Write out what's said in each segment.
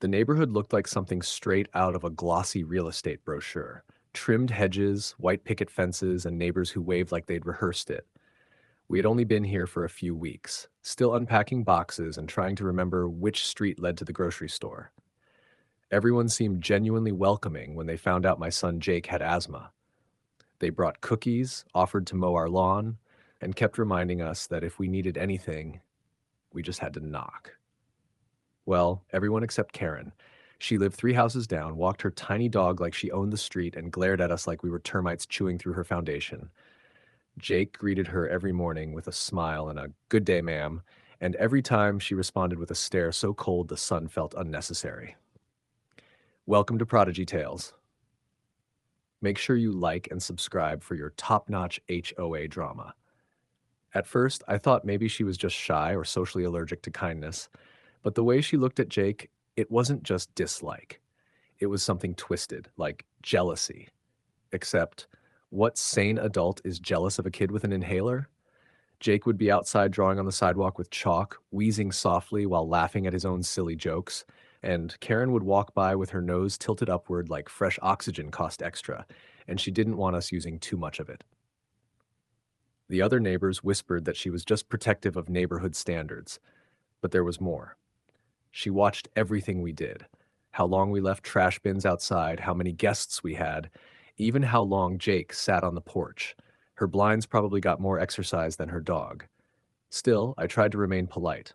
The neighborhood looked like something straight out of a glossy real estate brochure. Trimmed hedges, white picket fences, and neighbors who waved like they'd rehearsed it. We had only been here for a few weeks, still unpacking boxes and trying to remember which street led to the grocery store. Everyone seemed genuinely welcoming when they found out my son Jake had asthma. They brought cookies, offered to mow our lawn, and kept reminding us that if we needed anything, we just had to knock. Well, everyone except Karen. She lived 3 houses down, walked her tiny dog like she owned the street, and glared at us like we were termites chewing through her foundation. Jake greeted her every morning with a smile and a "good day, ma'am," and every time she responded with a stare so cold the sun felt unnecessary. Welcome to Prodigy Tales. Make sure you like and subscribe for your top-notch HOA drama. At first, I thought maybe she was just shy or socially allergic to kindness, but the way she looked at Jake, it wasn't just dislike. It was something twisted, like jealousy. Except, what sane adult is jealous of a kid with an inhaler? Jake would be outside drawing on the sidewalk with chalk, wheezing softly while laughing at his own silly jokes, and Karen would walk by with her nose tilted upward like fresh oxygen cost extra, and she didn't want us using too much of it. The other neighbors whispered that she was just protective of neighborhood standards, but there was more. She watched everything we did, how long we left trash bins outside, how many guests we had, even how long Jake sat on the porch. Her blinds probably got more exercise than her dog. Still, I tried to remain polite.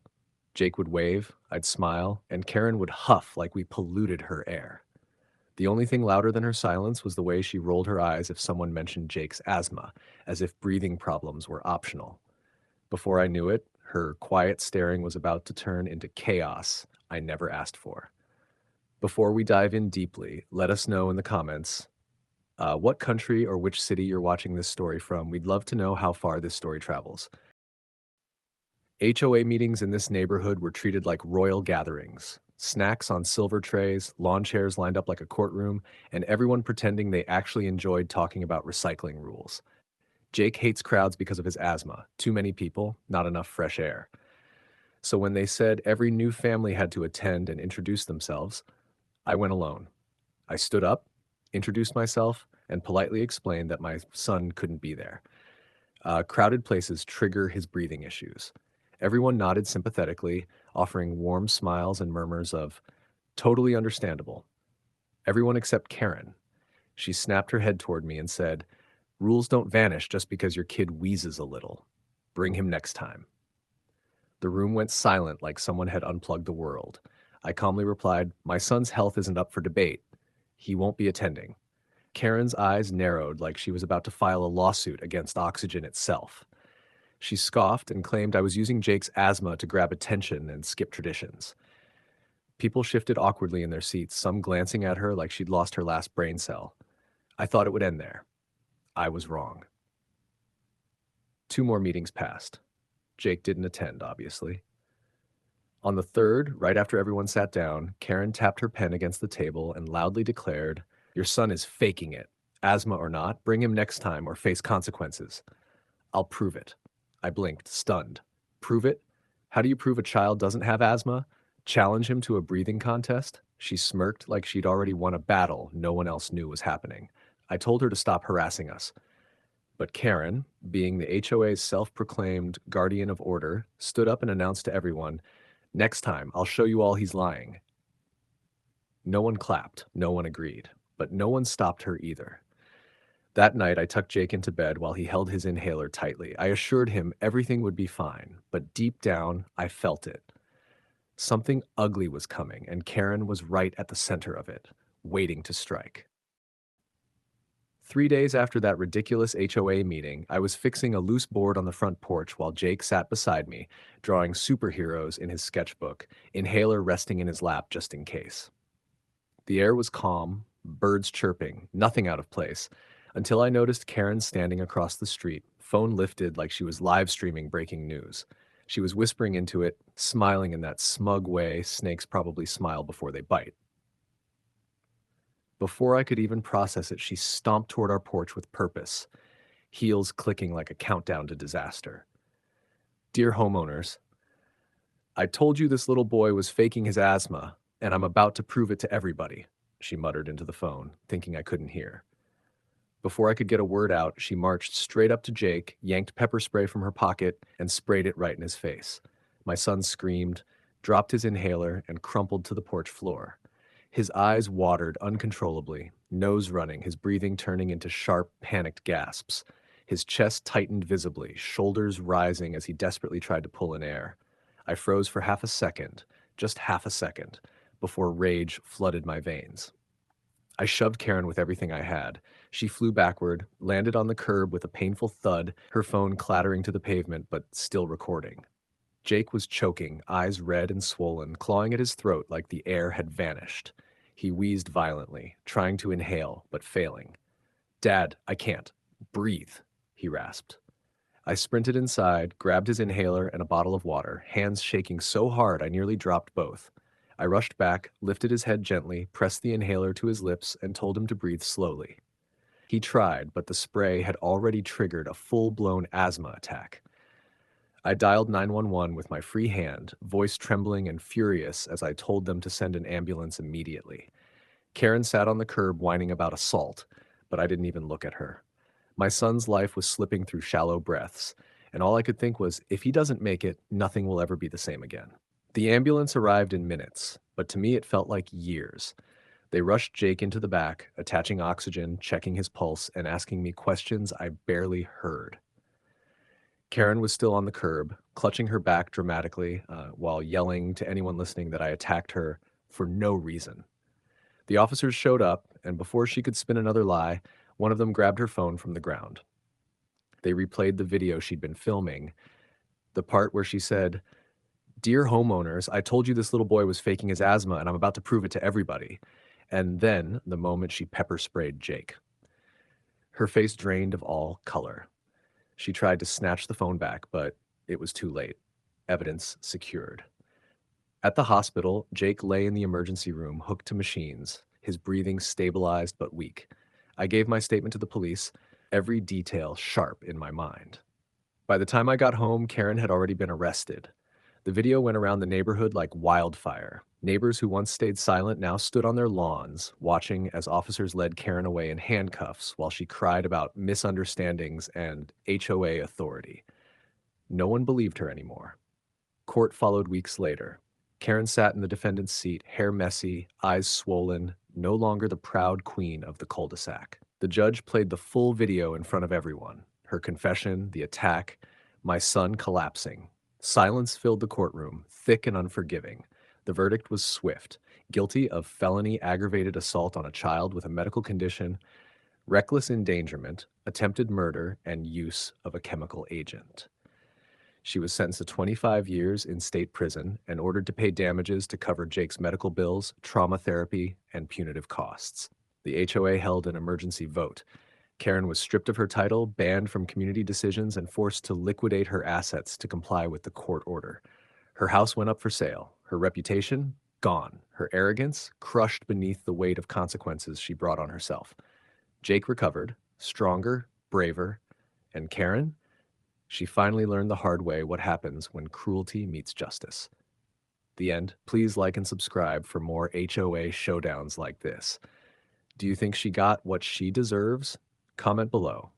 Jake would wave, I'd smile, and Karen would huff like we polluted her air. The only thing louder than her silence was the way she rolled her eyes if someone mentioned Jake's asthma, as if breathing problems were optional. Before I knew it, her quiet staring was about to turn into chaos I never asked for. Before we dive in deeply, let us know in the comments what country or which city you're watching this story from. We'd love to know how far this story travels. HOA meetings in this neighborhood were treated like royal gatherings. Snacks on silver trays, lawn chairs lined up like a courtroom, and everyone pretending they actually enjoyed talking about recycling rules. Jake hates crowds because of his asthma. Too many people, not enough fresh air. So when they said every new family had to attend and introduce themselves, I went alone. I stood up, introduced myself, and politely explained that my son couldn't be there. Crowded places trigger his breathing issues. Everyone nodded sympathetically, offering warm smiles and murmurs of, "Totally understandable." Everyone except Karen. She snapped her head toward me and said, "Rules don't vanish just because your kid wheezes a little. Bring him next time." The room went silent like someone had unplugged the world. I calmly replied, "My son's health isn't up for debate. He won't be attending." Karen's eyes narrowed like she was about to file a lawsuit against oxygen itself. She scoffed and claimed I was using Jake's asthma to grab attention and skip traditions. People shifted awkwardly in their seats, some glancing at her like she'd lost her last brain cell. I thought it would end there. I was wrong. 2 more meetings passed. Jake didn't attend, obviously. On the third, right after everyone sat down, Karen tapped her pen against the table and loudly declared, "Your son is faking it. Asthma or not, bring him next time or face consequences." "I'll prove it." I blinked, stunned. "Prove it? How do you prove a child doesn't have asthma? Challenge him to a breathing contest?" She smirked like she'd already won a battle no one else knew was happening. I told her to stop harassing us. But Karen, being the HOA's self-proclaimed guardian of order, stood up and announced to everyone, "Next time, I'll show you all he's lying." No one clapped, no one agreed, but no one stopped her either. That night, I tucked Jake into bed while he held his inhaler tightly. I assured him everything would be fine, but deep down, I felt it. Something ugly was coming, and Karen was right at the center of it, waiting to strike. 3 days after that ridiculous HOA meeting, I was fixing a loose board on the front porch while Jake sat beside me, drawing superheroes in his sketchbook, inhaler resting in his lap just in case. The air was calm, birds chirping, nothing out of place, until I noticed Karen standing across the street, phone lifted like she was live streaming breaking news. She was whispering into it, smiling in that smug way snakes probably smile before they bite. Before I could even process it, she stomped toward our porch with purpose, heels clicking like a countdown to disaster. "Dear homeowners, I told you this little boy was faking his asthma. And I'm about to prove it to everybody, she muttered into the phone, thinking I couldn't hear. Before I could get a word out, she marched straight up to Jake, yanked pepper spray from her pocket, and sprayed it right in his face. My son screamed, dropped his inhaler, and crumpled to the porch floor. His eyes watered uncontrollably, nose running, his breathing turning into sharp, panicked gasps. His chest tightened visibly, shoulders rising as he desperately tried to pull in air. I froze for half a second, just half a second, before rage flooded my veins. I shoved Karen with everything I had. She flew backward, landed on the curb with a painful thud, her phone clattering to the pavement but still recording. Jake was choking, eyes red and swollen, clawing at his throat like the air had vanished. He wheezed violently, trying to inhale, but failing. "Dad, I can't. Breathe," he rasped. I sprinted inside, grabbed his inhaler and a bottle of water, hands shaking so hard I nearly dropped both. I rushed back, lifted his head gently, pressed the inhaler to his lips, and told him to breathe slowly. He tried, but the spray had already triggered a full-blown asthma attack. I dialed 911 with my free hand, voice trembling and furious as I told them to send an ambulance immediately. Karen sat on the curb whining about assault, but I didn't even look at her. My son's life was slipping through shallow breaths, and all I could think was, if he doesn't make it, nothing will ever be the same again. The ambulance arrived in minutes, but to me it felt like years. They rushed Jake into the back, attaching oxygen, checking his pulse, and asking me questions I barely heard. Karen was still on the curb, clutching her back dramatically, while yelling to anyone listening that I attacked her for no reason. The officers showed up, and before she could spin another lie, one of them grabbed her phone from the ground. They replayed the video she'd been filming, the part where she said, "Dear homeowners, I told you this little boy was faking his asthma, and I'm about to prove it to everybody." And then the moment she pepper sprayed Jake. Her face drained of all color. She tried to snatch the phone back, but it was too late. Evidence secured. At the hospital, Jake lay in the emergency room, hooked to machines, his breathing stabilized but weak. I gave my statement to the police, every detail sharp in my mind. By the time I got home, Karen had already been arrested. The video went around the neighborhood like wildfire. Neighbors who once stayed silent now stood on their lawns, watching as officers led Karen away in handcuffs while she cried about misunderstandings and HOA authority. No one believed her anymore. Court followed weeks later. Karen sat in the defendant's seat, hair messy, eyes swollen, no longer the proud queen of the cul-de-sac. The judge played the full video in front of everyone. Her confession, the attack, my son collapsing. Silence filled the courtroom, thick and unforgiving. The verdict was swift. Guilty of felony aggravated assault on a child with a medical condition, reckless endangerment, attempted murder, and use of a chemical agent. She was sentenced to 25 years in state prison and ordered to pay damages to cover Jake's medical bills, trauma therapy, and punitive costs. The HOA held an emergency vote. Karen was stripped of her title, banned from community decisions, and forced to liquidate her assets to comply with the court order. Her house went up for sale. Her reputation? Gone. Her arrogance? Crushed beneath the weight of consequences she brought on herself. Jake recovered, stronger, braver, and Karen? She finally learned the hard way what happens when cruelty meets justice. The end. Please like and subscribe for more HOA showdowns like this. Do you think she got what she deserves? Comment below.